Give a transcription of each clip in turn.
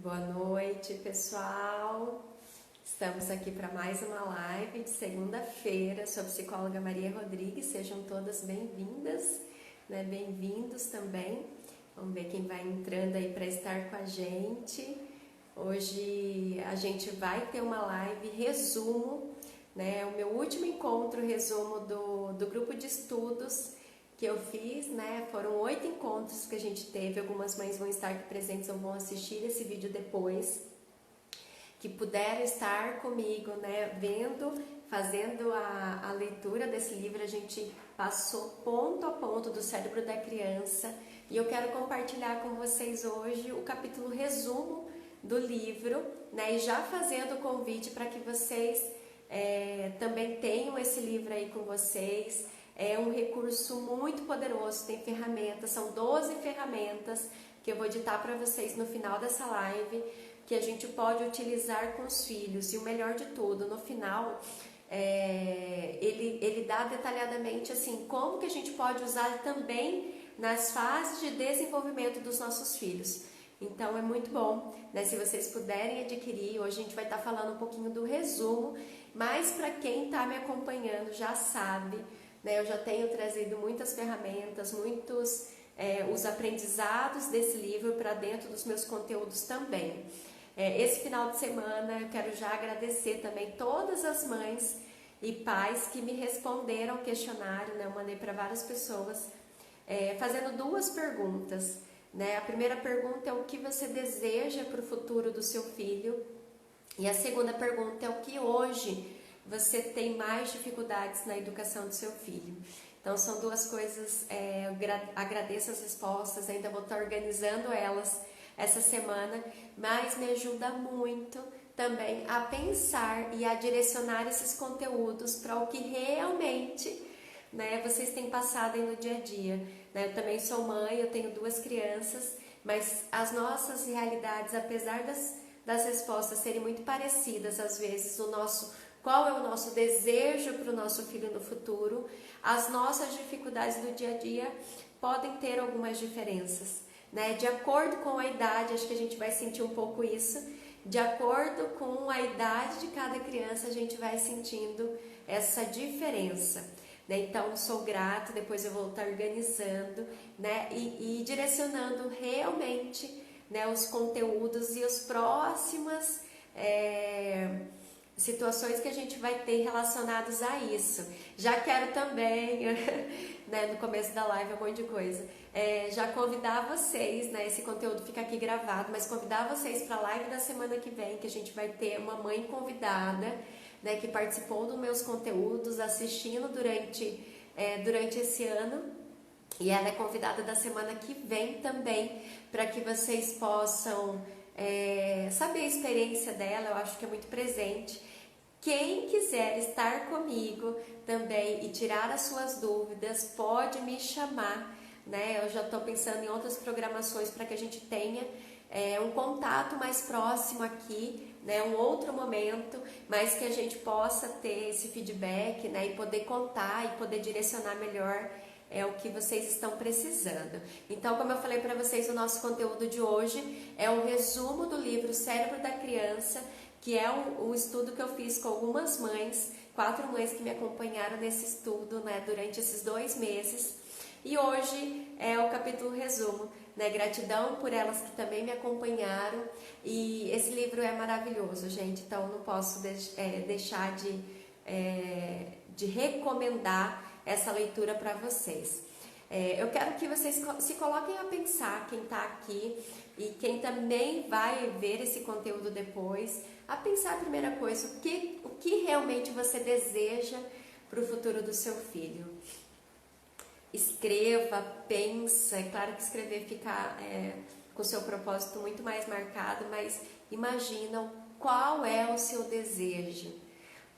Boa noite, pessoal. Estamos aqui para mais uma live de segunda-feira. Sou a psicóloga Maria Rodrigues. Sejam todas bem-vindas, né? Bem-vindos também. Vamos ver quem vai entrando aí para estar com a gente. Hoje a gente vai ter uma live resumo, né? O meu último encontro resumo do grupo de estudos que eu fiz, né? Foram 8 encontros que a gente teve. Algumas mães vão estar aqui presentes ou vão assistir esse vídeo depois, que puderam estar comigo, né? Vendo, fazendo a leitura desse livro. A gente passou ponto a ponto do cérebro da criança e eu quero compartilhar com vocês hoje o capítulo resumo do livro, né? E já fazendo o convite para que vocês também tenham esse livro aí com vocês. É um recurso muito poderoso, tem ferramentas, são 12 ferramentas que eu vou ditar para vocês no final dessa live, que a gente pode utilizar com os filhos. E o melhor de tudo, no final, ele dá detalhadamente assim, como que a gente pode usar também nas fases de desenvolvimento dos nossos filhos. Então é muito bom, né? Se vocês puderem adquirir. Hoje a gente vai estar falando um pouquinho do resumo, mas para quem está me acompanhando já sabe, né? Eu já tenho trazido muitas ferramentas, muitos os aprendizados desse livro para dentro dos meus conteúdos também. Esse final de semana eu quero já agradecer também todas as mães e pais que me responderam ao questionário, né? Eu mandei para várias pessoas fazendo 2 perguntas, né? A primeira pergunta é o que você deseja para o futuro do seu filho, e a segunda pergunta é o que hoje você tem mais dificuldades na educação do seu filho. Então são 2 coisas, eu agradeço as respostas, ainda vou estar organizando elas essa semana, mas me ajuda muito também a pensar e a direcionar esses conteúdos para o que realmente, né, vocês têm passado aí no dia a dia, né? Eu também sou mãe, eu tenho 2 crianças, mas as nossas realidades, apesar das respostas serem muito parecidas, às vezes qual é o nosso desejo para o nosso filho no futuro, as nossas dificuldades do dia a dia podem ter algumas diferenças, né? De acordo com a idade, acho que a gente vai sentir um pouco isso, de acordo com a idade de cada criança, a gente vai sentindo essa diferença, né? Então, sou grata, depois eu vou estar organizando, né? E direcionando realmente, né, os conteúdos e as próximas situações que a gente vai ter relacionados a isso. Já quero também, né, no começo da live um monte de coisa, já convidar vocês, né, esse conteúdo fica aqui gravado, mas convidar vocês para a live da semana que vem, que a gente vai ter uma mãe convidada, né, que participou dos meus conteúdos, assistindo durante esse ano, e ela é convidada da semana que vem também, para que vocês possam saber a experiência dela. Eu acho que é muito presente. Quem quiser estar comigo também e tirar as suas dúvidas, pode me chamar, né? Eu já estou pensando em outras programações para que a gente tenha um contato mais próximo aqui, né? Um outro momento, mas que a gente possa ter esse feedback, né? E poder contar e poder direcionar melhor o que vocês estão precisando. Então, como eu falei para vocês, o nosso conteúdo de hoje é um resumo do livro Cérebro da Criança, que é um estudo que eu fiz com algumas mães, 4 mães que me acompanharam nesse estudo, né, durante esses 2 meses. E hoje é o capítulo resumo, né? Gratidão por elas que também me acompanharam. E esse livro é maravilhoso, gente, então não posso deixar de recomendar essa leitura para vocês. Eu quero que vocês se coloquem a pensar, quem está aqui e quem também vai ver esse conteúdo depois, a pensar a primeira coisa, o que realmente você deseja para o futuro do seu filho. Escreva, pensa. É claro que escrever fica com o seu propósito muito mais marcado, mas imagina qual é o seu desejo,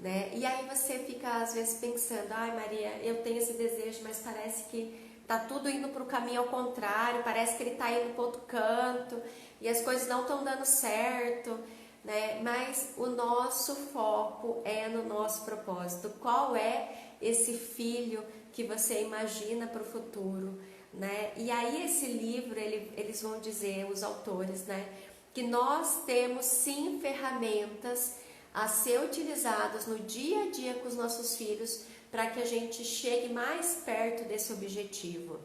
né? E aí você fica às vezes pensando, ai Maria, eu tenho esse desejo, mas parece que tá tudo indo para o caminho ao contrário, parece que ele tá indo para outro canto e as coisas não estão dando certo, né? Mas o nosso foco é no nosso propósito. Qual é esse filho que você imagina para o futuro, né? E aí esse livro, eles vão dizer, os autores, né, que nós temos sim ferramentas a ser utilizadas no dia a dia com os nossos filhos para que a gente chegue mais perto desse objetivo.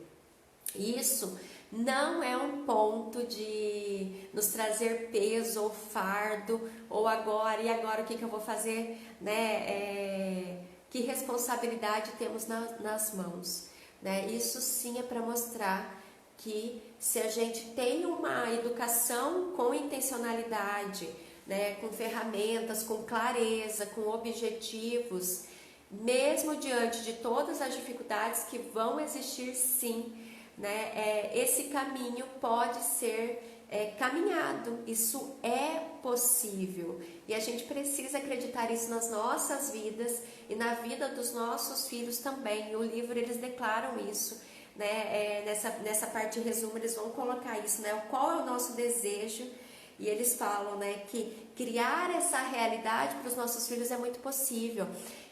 Isso não é um ponto de nos trazer peso ou fardo, ou agora o que eu vou fazer, né? Que responsabilidade temos nas mãos, né? Isso sim é para mostrar que se a gente tem uma educação com intencionalidade, né, com ferramentas, com clareza, com objetivos, mesmo diante de todas as dificuldades que vão existir, sim, né, esse caminho pode ser caminhado, isso é possível e a gente precisa acreditar isso nas nossas vidas e na vida dos nossos filhos também. E o livro eles declaram isso, né, nessa parte de resumo eles vão colocar isso, né, qual é o nosso desejo. E eles falam, né, que criar essa realidade para os nossos filhos é muito possível.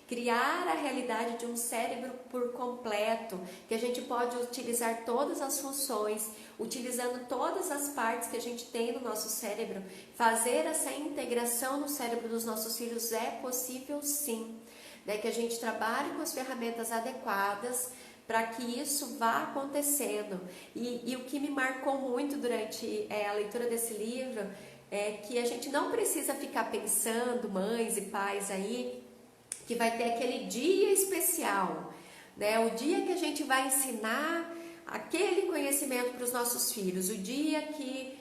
Criar a realidade de um cérebro por completo, que a gente pode utilizar todas as funções, utilizando todas as partes que a gente tem no nosso cérebro. Fazer essa integração no cérebro dos nossos filhos é possível sim. Né, que a gente trabalhe com as ferramentas adequadas para que isso vá acontecendo. E o que me marcou muito durante a leitura desse livro é que a gente não precisa ficar pensando, mães e pais aí, que vai ter aquele dia especial, né? O dia que a gente vai ensinar aquele conhecimento para os nossos filhos, o dia que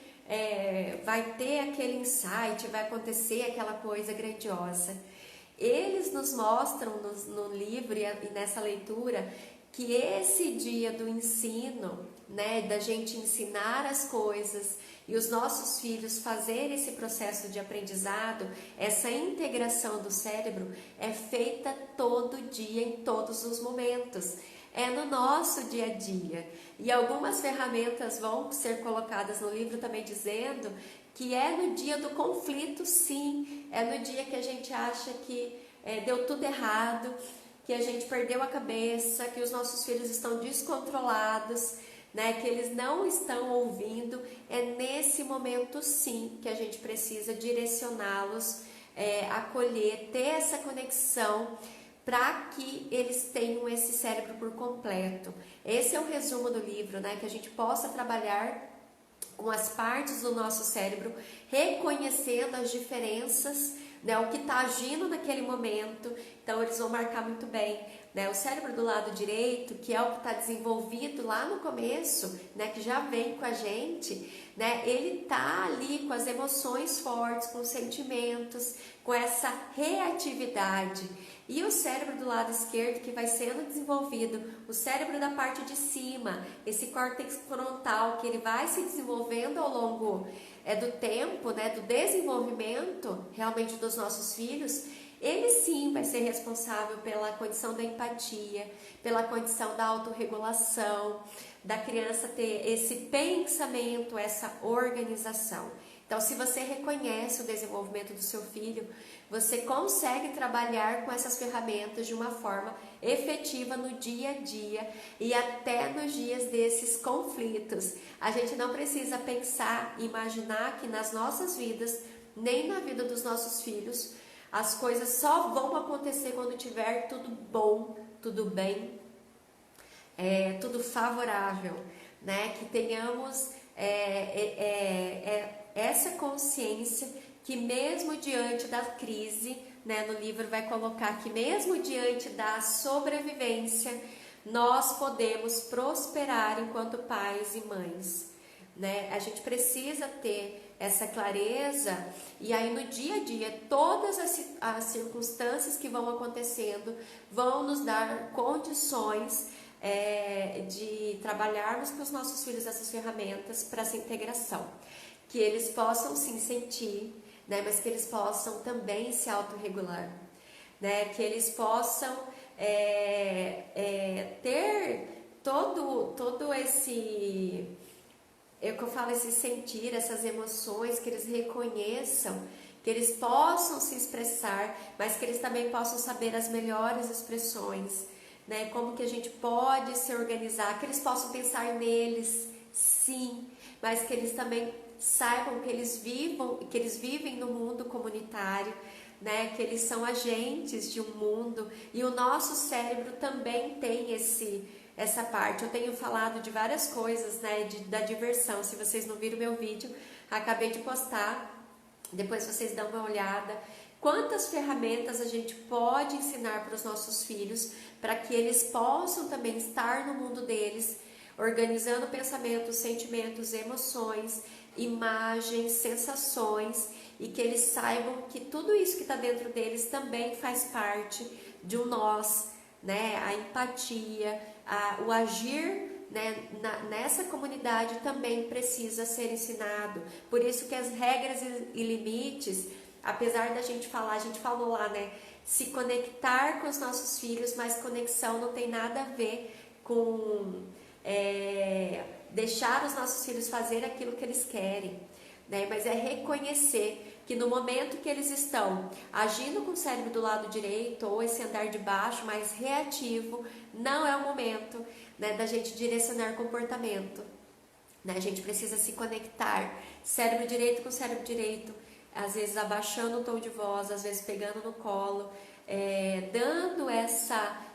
vai ter aquele insight, vai acontecer aquela coisa grandiosa. Eles nos mostram no livro e nessa leitura que esse dia do ensino, né, da gente ensinar as coisas e os nossos filhos fazerem esse processo de aprendizado, essa integração do cérebro é feita todo dia, em todos os momentos. É no nosso dia a dia. E algumas ferramentas vão ser colocadas no livro também dizendo que é no dia do conflito, sim. É no dia que a gente acha que deu tudo errado, que a gente perdeu a cabeça, que os nossos filhos estão descontrolados, né, que eles não estão ouvindo. É nesse momento sim que a gente precisa direcioná-los, acolher, ter essa conexão para que eles tenham esse cérebro por completo. Esse é o resumo do livro, né, que a gente possa trabalhar com as partes do nosso cérebro, reconhecendo as diferenças, né, o que está agindo naquele momento. Então eles vão marcar muito bem, né, o cérebro do lado direito, que é o que está desenvolvido lá no começo, né, que já vem com a gente, né, ele está ali com as emoções fortes, com os sentimentos, com essa reatividade. E o cérebro do lado esquerdo, que vai sendo desenvolvido, o cérebro da parte de cima, esse córtex frontal, que ele vai se desenvolvendo ao longo do tempo, né, do desenvolvimento realmente dos nossos filhos. Ele sim vai ser responsável pela condição da empatia, pela condição da autorregulação, da criança ter esse pensamento, essa organização. Então, se você reconhece o desenvolvimento do seu filho, você consegue trabalhar com essas ferramentas de uma forma efetiva no dia a dia e até nos dias desses conflitos. A gente não precisa pensar, imaginar que nas nossas vidas, nem na vida dos nossos filhos, as coisas só vão acontecer quando tiver tudo bom, tudo bem, tudo favorável, né? Que tenhamos essa consciência que mesmo diante da crise, né, no livro vai colocar que mesmo diante da sobrevivência, nós podemos prosperar enquanto pais e mães, né? A gente precisa ter essa clareza e aí no dia a dia todas as circunstâncias que vão acontecendo vão nos dar condições de trabalharmos com os nossos filhos essas ferramentas para essa integração, que eles possam sim sentir, né, mas que eles possam também se autorregular, né, que eles possam ter todo esse, é o que eu falo, esse sentir, essas emoções, que eles reconheçam, que eles possam se expressar, mas que eles também possam saber as melhores expressões, né, como que a gente pode se organizar, que eles possam pensar neles, sim, mas que eles também saibam que eles vivem no mundo comunitário, né? Que eles são agentes de um mundo, e o nosso cérebro também tem essa parte. Eu tenho falado de várias coisas, né? Da diversão. Se vocês não viram meu vídeo, acabei de postar. Depois vocês dão uma olhada. Quantas ferramentas a gente pode ensinar para os nossos filhos para que eles possam também estar no mundo deles, organizando pensamentos, sentimentos, emoções, imagens, sensações, e que eles saibam que tudo isso que está dentro deles também faz parte de um nós, né? A empatia, o agir, né, nessa comunidade também precisa ser ensinado. Por isso que as regras e limites, apesar da gente falar, a gente falou lá, né, se conectar com os nossos filhos, mas conexão não tem nada a ver com deixar os nossos filhos fazer aquilo que eles querem, né, mas é reconhecer que no momento que eles estão agindo com o cérebro do lado direito, ou esse andar de baixo mais reativo, não é o momento, né, da gente direcionar comportamento, né? A gente precisa se conectar, cérebro direito com cérebro direito, às vezes abaixando o tom de voz, às vezes pegando no colo, dando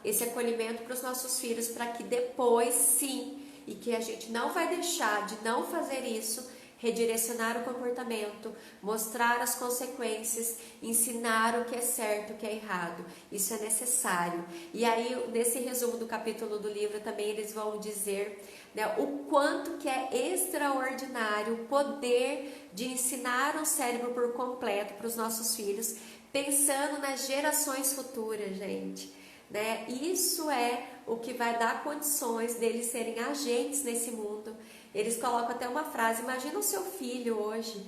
esse acolhimento para os nossos filhos, para que depois sim, e que a gente não vai deixar de não fazer isso, redirecionar o comportamento, mostrar as consequências, ensinar o que é certo, o que é errado. Isso é necessário. E aí, nesse resumo do capítulo do livro, também eles vão dizer, né, o quanto que é extraordinário o poder de ensinar o cérebro por completo para os nossos filhos, pensando nas gerações futuras, gente. Né? Isso é o que vai dar condições deles serem agentes nesse mundo. Eles colocam até uma frase: imagina o seu filho hoje,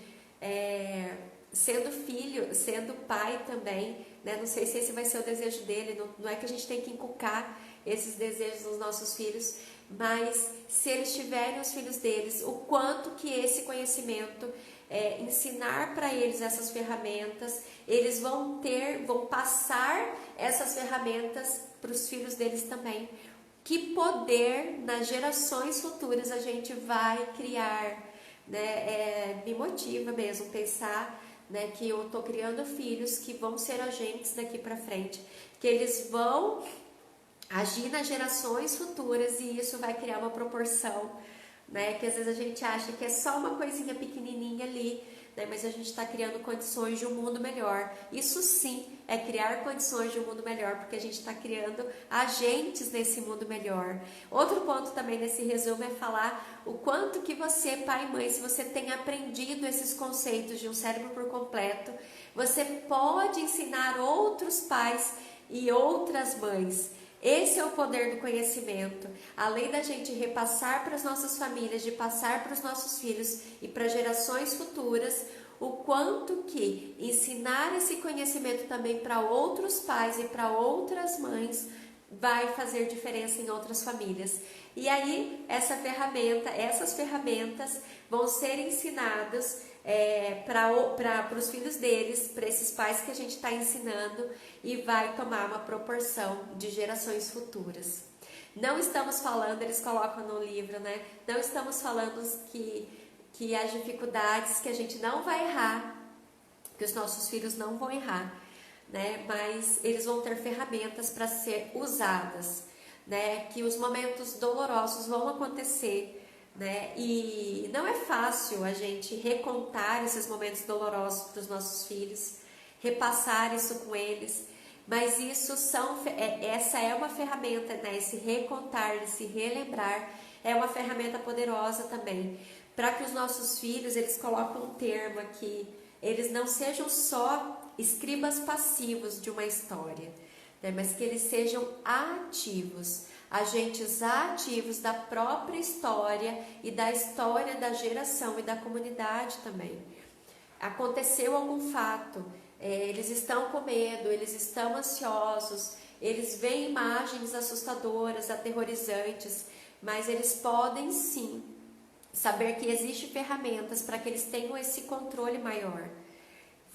sendo filho, sendo pai também, né? Não sei se esse vai ser o desejo dele, não é que a gente tem que inculcar esses desejos nos nossos filhos, mas se eles tiverem os filhos deles, o quanto que esse conhecimento, ensinar para eles essas ferramentas, eles vão passar essas ferramentas para os filhos deles também. Que poder nas gerações futuras a gente vai criar, né? Me motiva mesmo pensar, né, que eu estou criando filhos que vão ser agentes daqui para frente, que eles vão agir nas gerações futuras, e isso vai criar uma proporção, né, que às vezes a gente acha que é só uma coisinha pequenininha ali, né, mas a gente está criando condições de um mundo melhor. Isso sim é criar condições de um mundo melhor, porque a gente está criando agentes nesse mundo melhor. Outro ponto também nesse resumo é falar o quanto que você, pai e mãe, se você tem aprendido esses conceitos de um cérebro por completo, você pode ensinar outros pais e outras mães. Esse é o poder do conhecimento. Além da gente repassar para as nossas famílias, de passar para os nossos filhos e para gerações futuras, o quanto que ensinar esse conhecimento também para outros pais e para outras mães vai fazer diferença em outras famílias. E aí essas ferramentas vão ser ensinadas para os filhos deles, para esses pais que a gente está ensinando, e vai tomar uma proporção de gerações futuras. Não estamos falando, eles colocam no livro, né? Não estamos falando que as dificuldades, que a gente não vai errar, que os nossos filhos não vão errar, né? Mas eles vão ter ferramentas para ser usadas, né? Que os momentos dolorosos vão acontecer, né? E não é fácil a gente recontar esses momentos dolorosos para os nossos filhos, repassar isso com eles, mas essa é uma ferramenta, né? Esse recontar, esse relembrar é uma ferramenta poderosa também, para que os nossos filhos, eles colocam um termo aqui, eles não sejam só escribas passivos de uma história, né? Mas que eles sejam ativos, agentes ativos da própria história e da história da geração e da comunidade também. Aconteceu algum fato, eles estão com medo, eles estão ansiosos, eles veem imagens assustadoras, aterrorizantes, mas eles podem sim saber que existem ferramentas para que eles tenham esse controle maior.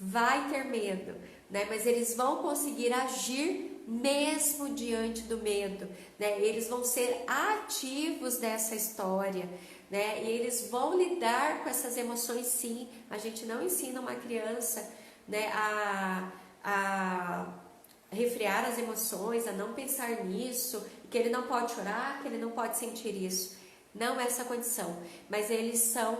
Vai ter medo, né? Mas eles vão conseguir agir mesmo diante do medo, né? Eles vão ser ativos dessa história, né? E eles vão lidar com essas emoções, sim. A gente não ensina uma criança, né, a refrear as emoções, a não pensar nisso, que ele não pode chorar, que ele não pode sentir isso. Não é essa condição, mas eles são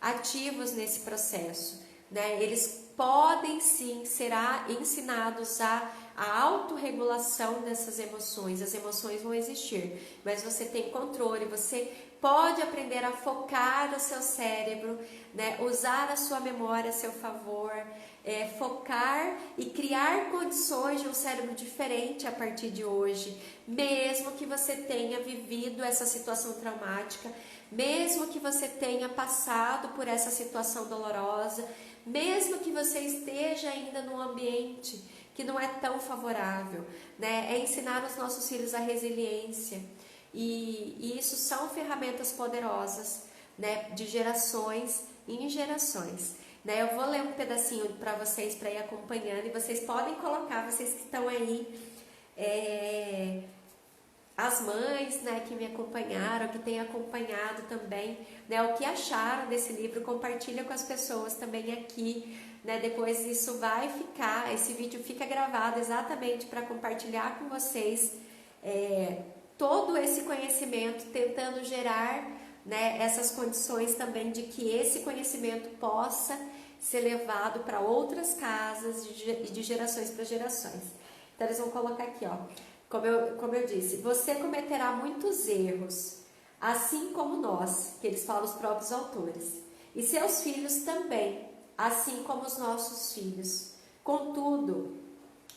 ativos nesse processo, né? Eles podem sim ser ensinados a autorregulação dessas emoções. As emoções vão existir, mas você tem controle, você pode aprender a focar o seu cérebro, né? Usar a sua memória a seu favor, focar e criar condições de um cérebro diferente a partir de hoje, mesmo que você tenha vivido essa situação traumática, mesmo que você tenha passado por essa situação dolorosa, mesmo que você esteja ainda num ambiente que não é tão favorável, né? É ensinar os nossos filhos a resiliência, e isso são ferramentas poderosas, né? De gerações em gerações, né? Eu vou ler um pedacinho para vocês, para ir acompanhando, e vocês podem colocar, vocês que estão aí, as mães, né, que me acompanharam, que têm acompanhado também, né, o que acharam desse livro, compartilha com as pessoas também aqui, né? Depois isso vai ficar, esse vídeo fica gravado exatamente para compartilhar com vocês todo esse conhecimento, tentando gerar, né, essas condições também de que esse conhecimento possa ser levado para outras casas e de gerações para gerações. Então eles vão colocar aqui, ó, como eu disse, você cometerá muitos erros, assim como nós, que eles falam os próprios autores, e seus filhos também, assim como os nossos filhos. Contudo,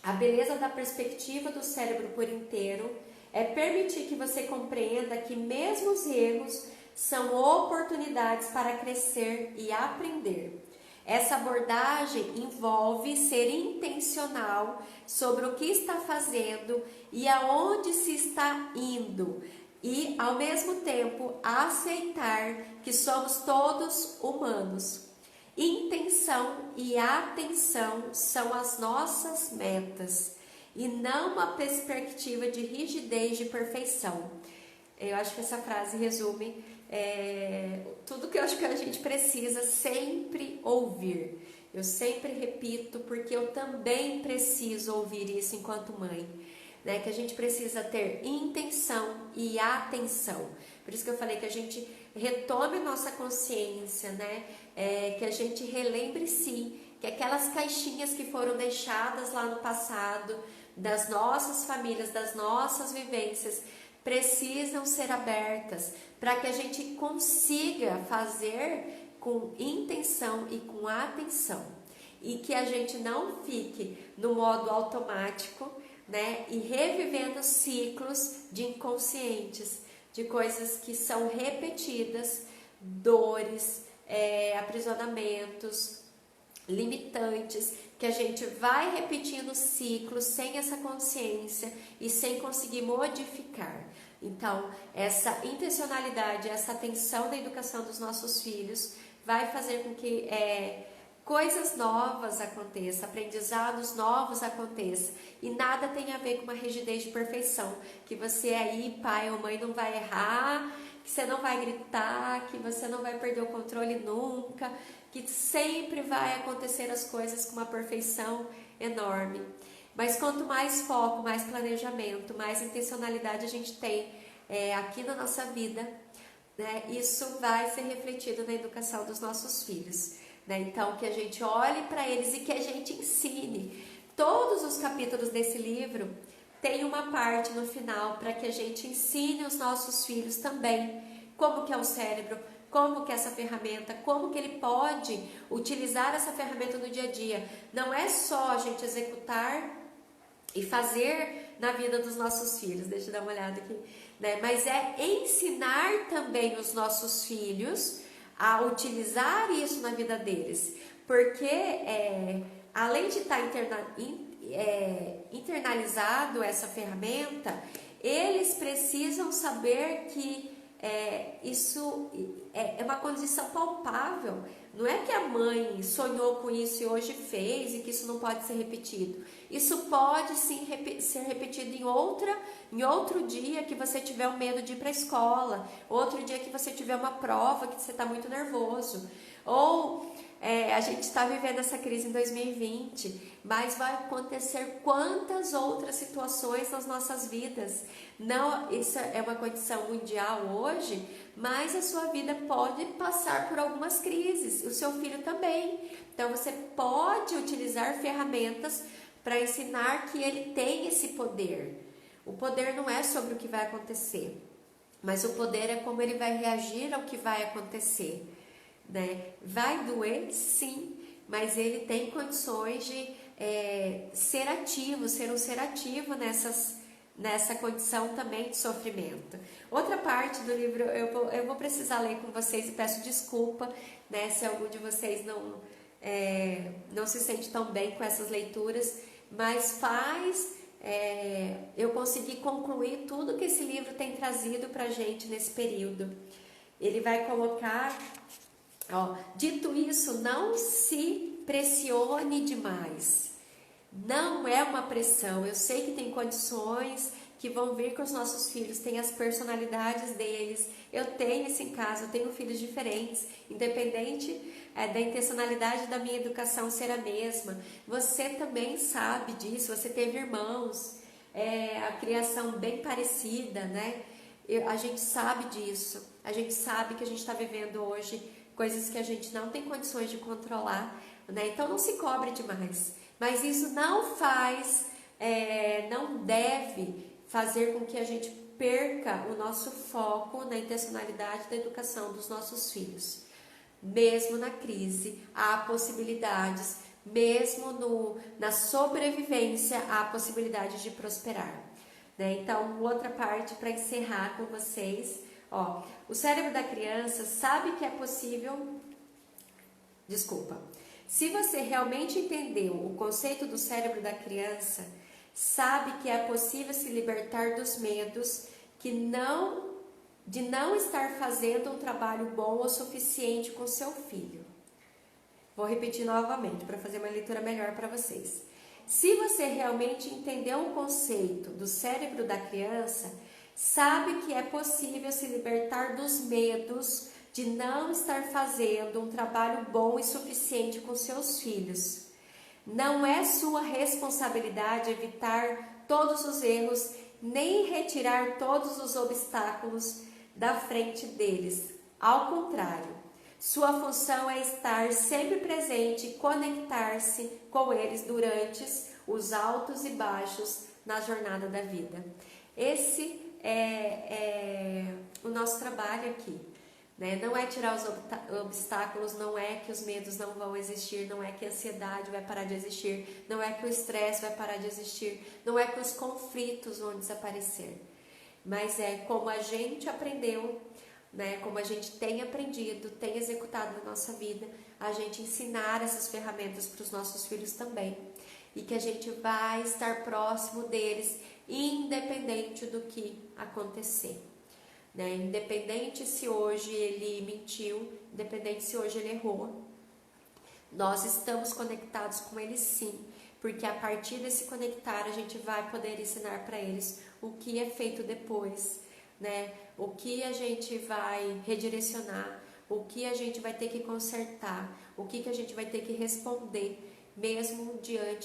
a beleza da perspectiva do cérebro por inteiro é permitir que você compreenda que mesmo os erros são oportunidades para crescer e aprender. Essa abordagem envolve ser intencional sobre o que está fazendo e aonde se está indo, e ao mesmo tempo aceitar que somos todos humanos. Intenção e atenção são as nossas metas, e não uma perspectiva de rigidez de perfeição. Eu acho que essa frase resume tudo que eu acho que a gente precisa sempre ouvir. Eu sempre repito, porque eu também preciso ouvir isso enquanto mãe, né? Que a gente precisa ter intenção e atenção. Por isso que eu falei que a gente retome nossa consciência, né? Que a gente relembre sim que aquelas caixinhas que foram deixadas lá no passado, das nossas famílias, das nossas vivências, precisam ser abertas para que a gente consiga fazer com intenção e com atenção, e que a gente não fique no modo automático, né, e revivendo ciclos de inconscientes, de coisas que são repetidas, dores, aprisionamentos, limitantes, que a gente vai repetindo ciclos sem essa consciência e sem conseguir modificar. Então, essa intencionalidade, essa atenção da educação dos nossos filhos vai fazer com que coisas novas aconteçam, aprendizados novos aconteçam, e nada tem a ver com uma rigidez de perfeição, que você aí, pai ou mãe, não vai errar, que você não vai gritar, que você não vai perder o controle nunca, que sempre vai acontecer as coisas com uma perfeição enorme. Mas quanto mais foco, mais planejamento, mais intencionalidade a gente tem aqui na nossa vida, né, isso vai ser refletido na educação dos nossos filhos, né? Então, que a gente olhe para eles e que a gente ensine. Todos os capítulos desse livro tem uma parte no final para que a gente ensine os nossos filhos também como que é o cérebro, como que é essa ferramenta, como que ele pode utilizar essa ferramenta no dia a dia. Não é só a gente executar e fazer na vida dos nossos filhos, deixa eu dar uma olhada aqui, né? Mas é ensinar também os nossos filhos a utilizar isso na vida deles, porque além de estar internalizado essa ferramenta, eles precisam saber que isso é uma condição palpável. Não é que a mãe sonhou com isso e hoje fez e que isso não pode ser repetido. Isso pode sim ser repetido em outro dia que você tiver o medo de ir para a escola, outro dia que você tiver uma prova que você está muito nervoso. Ou a gente está vivendo essa crise em 2020, mas vai acontecer quantas outras situações nas nossas vidas. Não, isso é uma condição mundial hoje, mas a sua vida pode passar por algumas crises, o seu filho também. Então você pode utilizar ferramentas para ensinar que ele tem esse poder. O poder não é sobre o que vai acontecer, mas o poder é como ele vai reagir ao que vai acontecer. Né? Vai doer, sim, mas ele tem condições de ser um ser ativo nessa condição também de sofrimento. Outra parte do livro eu vou precisar ler com vocês e peço desculpa, né, se algum de vocês não se sente tão bem com essas leituras, mas eu consegui concluir tudo que esse livro tem trazido pra gente nesse período. Ele vai colocar, dito isso, não se pressione demais. Não é uma pressão. Eu sei que tem condições que vão vir com os nossos filhos, tem as personalidades deles. Eu tenho isso em casa, eu tenho filhos diferentes, independente da intencionalidade da minha educação ser a mesma. Você também sabe disso, você teve irmãos, a criação bem parecida, né? A gente sabe disso, a gente sabe que a gente está vivendo hoje coisas que a gente não tem condições de controlar, né? Então não se cobre demais, mas isso não deve fazer com que a gente perca o nosso foco na intencionalidade da educação dos nossos filhos. Mesmo na crise, há possibilidades, mesmo na sobrevivência, há possibilidade de prosperar. Né? Então, outra parte para encerrar com vocês, o cérebro da criança sabe que é possível. Se você realmente entendeu o conceito do cérebro da criança, sabe que é possível se libertar dos medos de não estar fazendo um trabalho bom o suficiente com seu filho. Vou repetir novamente para fazer uma leitura melhor para vocês. Se você realmente entendeu o conceito do cérebro da criança, sabe que é possível se libertar dos medos de não estar fazendo um trabalho bom e suficiente com seus filhos. Não é sua responsabilidade evitar todos os erros, nem retirar todos os obstáculos da frente deles. Ao contrário, sua função é estar sempre presente e conectar-se com eles durante os altos e baixos na jornada da vida. Esse é o nosso trabalho aqui. Né? Não é tirar os obstáculos, não é que os medos não vão existir, não é que a ansiedade vai parar de existir, não é que o estresse vai parar de existir, não é que os conflitos vão desaparecer, mas é como a gente aprendeu, né? Como a gente tem aprendido, tem executado na nossa vida, a gente ensinar essas ferramentas para os nossos filhos também, e que a gente vai estar próximo deles, independente do que acontecer. Né? Independente se hoje ele mentiu, independente se hoje ele errou, nós estamos conectados com ele sim, porque a partir desse conectar a gente vai poder ensinar para eles o que é feito depois, né? O que a gente vai redirecionar, o que a gente vai ter que consertar, o que a gente vai ter que responder, mesmo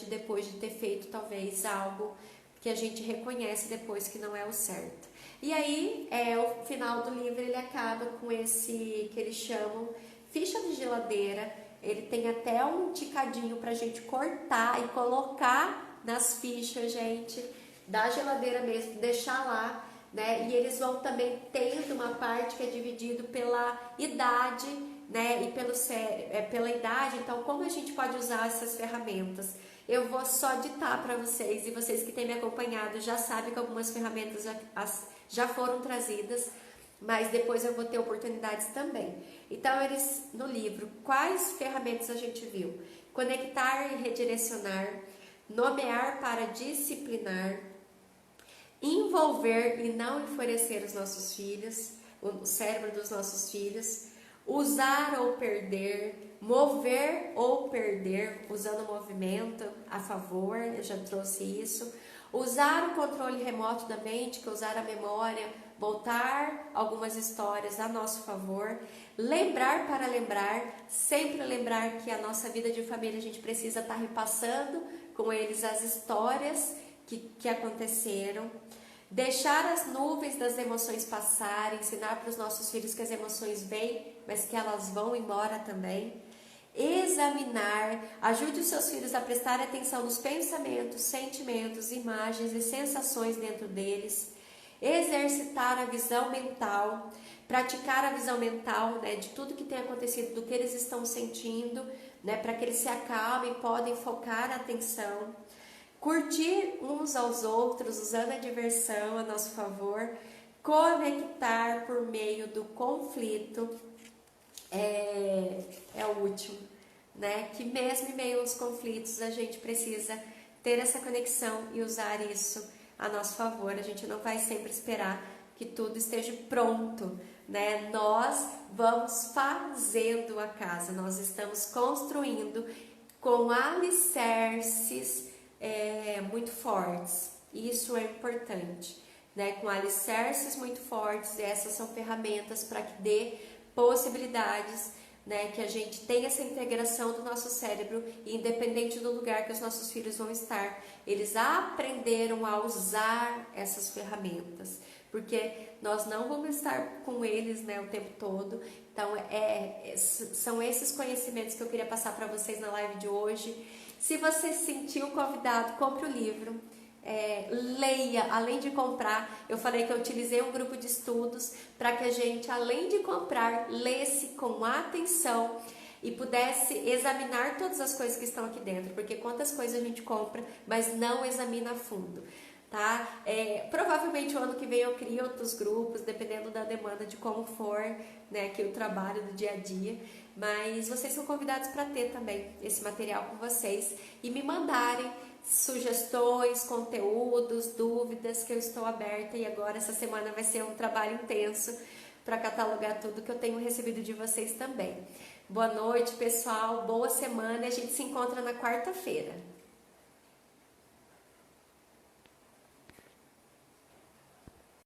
depois de ter feito talvez algo que a gente reconhece depois que não é o certo. E aí, o final do livro ele acaba com esse que eles chamam ficha de geladeira. Ele tem até um ticadinho pra gente cortar e colocar nas fichas, gente, da geladeira mesmo, deixar lá, né? E eles vão também tendo uma parte que é dividido pela idade, né? E pela idade. Então, como a gente pode usar essas ferramentas? Eu vou só ditar para vocês, e vocês que têm me acompanhado já sabem que algumas ferramentas já foram trazidas, mas depois eu vou ter oportunidades também. Então, no livro, quais ferramentas a gente viu? Conectar e redirecionar, nomear para disciplinar, envolver e não enfurecer os nossos filhos, o cérebro dos nossos filhos. Usar ou perder, mover ou perder, usando o movimento a favor, eu já trouxe isso. Usar o controle remoto da mente, que é usar a memória, voltar algumas histórias a nosso favor. Lembrar para lembrar, sempre lembrar que a nossa vida de família a gente precisa estar repassando com eles as histórias que aconteceram. Deixar as nuvens das emoções passarem, ensinar para os nossos filhos que as emoções vêm, mas que elas vão embora também. Examinar, ajude os seus filhos a prestar atenção nos pensamentos, sentimentos, imagens e sensações dentro deles. Exercitar a visão mental, praticar a visão mental, né, de tudo que tem acontecido, do que eles estão sentindo, né, para que eles se acalmem, podem focar a atenção. Curtir uns aos outros, usando a diversão a nosso favor. Conectar por meio do conflito é o último, né? Que mesmo em meio aos conflitos a gente precisa ter essa conexão e usar isso a nosso favor. A gente não vai sempre esperar que tudo esteja pronto, né? Nós vamos fazendo a casa, nós estamos construindo com alicerces muito fortes. Isso é importante, né? Com alicerces muito fortes, essas são ferramentas para que dê possibilidades, né? Que a gente tenha essa integração do nosso cérebro, e independente do lugar que os nossos filhos vão estar, eles aprenderam a usar essas ferramentas, porque nós não vamos estar com eles, né, o tempo todo. Então são esses conhecimentos que eu queria passar para vocês na live de hoje. Se você se sentiu convidado, compre o livro, leia, além de comprar. Eu falei que eu utilizei um grupo de estudos para que a gente, além de comprar, lesse com atenção e pudesse examinar todas as coisas que estão aqui dentro, porque quantas coisas a gente compra, mas não examina a fundo, tá? Provavelmente o ano que vem eu crio outros grupos, dependendo da demanda de como for, né, que o trabalho do dia a dia, mas vocês são convidados para ter também esse material com vocês e me mandarem sugestões, conteúdos, dúvidas, que eu estou aberta. E agora essa semana vai ser um trabalho intenso para catalogar tudo que eu tenho recebido de vocês também. Boa noite, pessoal, boa semana, a gente se encontra na quarta-feira.